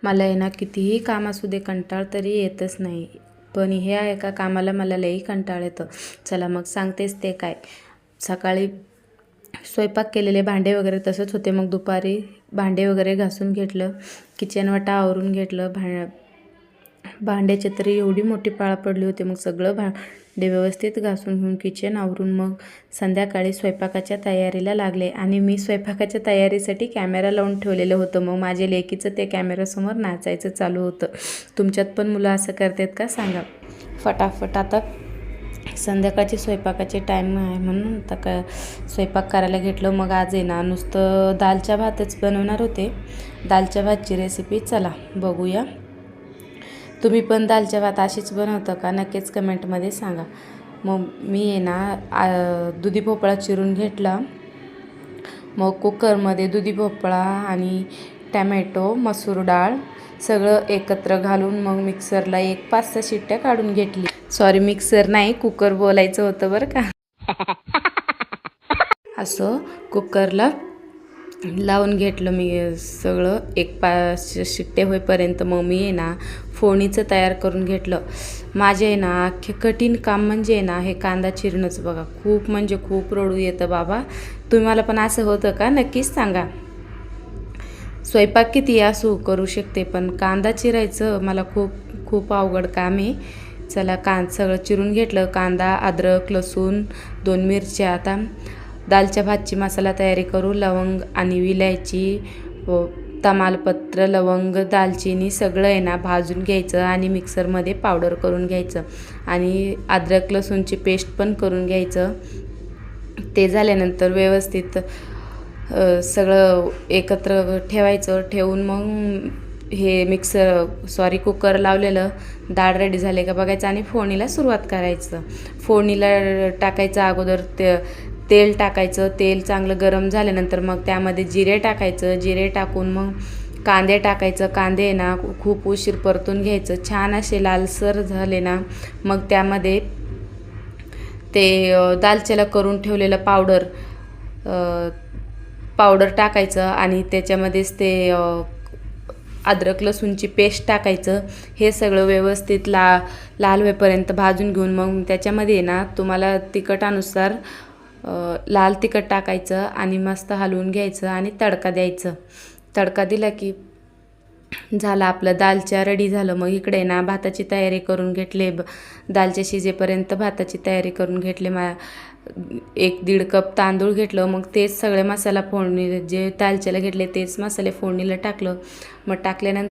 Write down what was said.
मला आहे ना कितीही काम असू दे कंटाळ तरी येतच नाही. पण हे आहे का कामाला मला लई कंटाळ येतं. चला मग सांगतेच ते काय. सकाळी स्वयंपाक केलेले भांडे वगैरे तसंच होते. मग दुपारी भांडे वगैरे घासून घेतलं, किचन वाटा आवरून घेतलं. भांड्याची तरी एवढी मोठी पाळ पडली होती. मग सगळं भांडे व्यवस्थित घासून घेऊन किचन आवरून मग संध्याकाळी स्वयंपाकाच्या तयारीला लागले. आणि मी स्वयंपाकाच्या तयारीसाठी कॅमेरा लावून ठेवलेलं होतं. मग माझ्या लेकीचं ते कॅमेऱ्यासमोर नाचायचं चालू होतं. तुमच्यात पण मुलं असं करतात का सांगा. फटाफट आता संध्याकाळची स्वयंपाकाचे टाईम आहे म्हणून आता स्वयंपाक करायला घेतलं. मग आज आहे ना नुसतं दालच्या भातच बनवणार होते. दालच्या भातची रेसिपी चला बघूया. तुम्ही पण दालच्या भात अशीच बनवता का नक्कीच कमेंटमध्ये सांगा. मग मी आहे ना दुधी भोपळा चिरून घेतला. मग कुकरमध्ये दुधी भोपळा आणि टॅमॅटो, मसूर डाळ सगळं एकत्र घालून मग मिक्सरला 5-6 शिट्ट्या काढून घेतली. सॉरी, मिक्सर नाही कुकर बोलायचं होतं बरं का. असं कुकरला लावून घेतलं मी सगळं 5 शिट्टे होईपर्यंत. मग मी आहे ना फोडणीचं तयार करून घेतलं. माझे आहे ना अख्खे कठीण काम म्हणजे आहे ना हे कांदा चिरणंच बघा. खूप म्हणजे खूप रडू येतं बाबा. तुम्हाला पण असं होतं का नक्कीच सांगा. स्वयंपाक किती असू करू शकते, पण कांदा चिरायचं मला खूप अवघड काम आहे. चला सगळं चिरून घेतलं. कांदा, अद्रक, लसूण, 2 मिरच्या. आता दालच्या भातची मसाला तयारी करू. लवंग आणि विलायची, तमालपत्र, लवंग, दालचिनी सगळं आहे ना भाजून घ्यायचं आणि मिक्सरमध्ये पावडर करून घ्यायचं. आणि अद्रक लसूणची पेस्ट पण करून घ्यायचं. ते झाल्यानंतर व्यवस्थित सगळं एकत्र ठेवायचं. ठेवून मग हे कुकर लावलेलं डाळ रेडी झाले का बघायचं आणि फोडणीला सुरुवात करायचं. फोडणीला टाकायचं अगोदर तेल टाकायचं. तेल चांगलं गरम झाल्यानंतर मग त्यामध्ये जिरे टाकायचं. जिरे टाकून मग कांदे टाकायचं. कांदे ना खूप उशीर परतून घ्यायचं. छान असे लालसर झाले ना मग त्यामध्ये ते दालच्याला करून ठेवलेलं पावडर टाकायचं आणि त्याच्यामध्येच ते अद्रक लसूणची पेस्ट टाकायचं. हे सगळं व्यवस्थित लाल होईपर्यंत भाजून घेऊन मग त्याच्यामध्ये ना तुम्हाला तिखटानुसार लाल तिखट टाकायचं आणि मस्त हलवून घ्यायचं आणि तडका द्यायचं. तडका दिला की झालं आपलं दालच्या रेडी झालं. मग इकडे ना भाताची तयारी करून घेतले. दालच्या शिजेपर्यंत भाताची तयारी करून घेतले. 1-1.5 कप तांदूळ घेतलं. मग तेच सगळे मसाला फोडणी जे दालच्याला घेतले तेच मसाले फोडणीला टाकलं. मग टाकल्यानंतर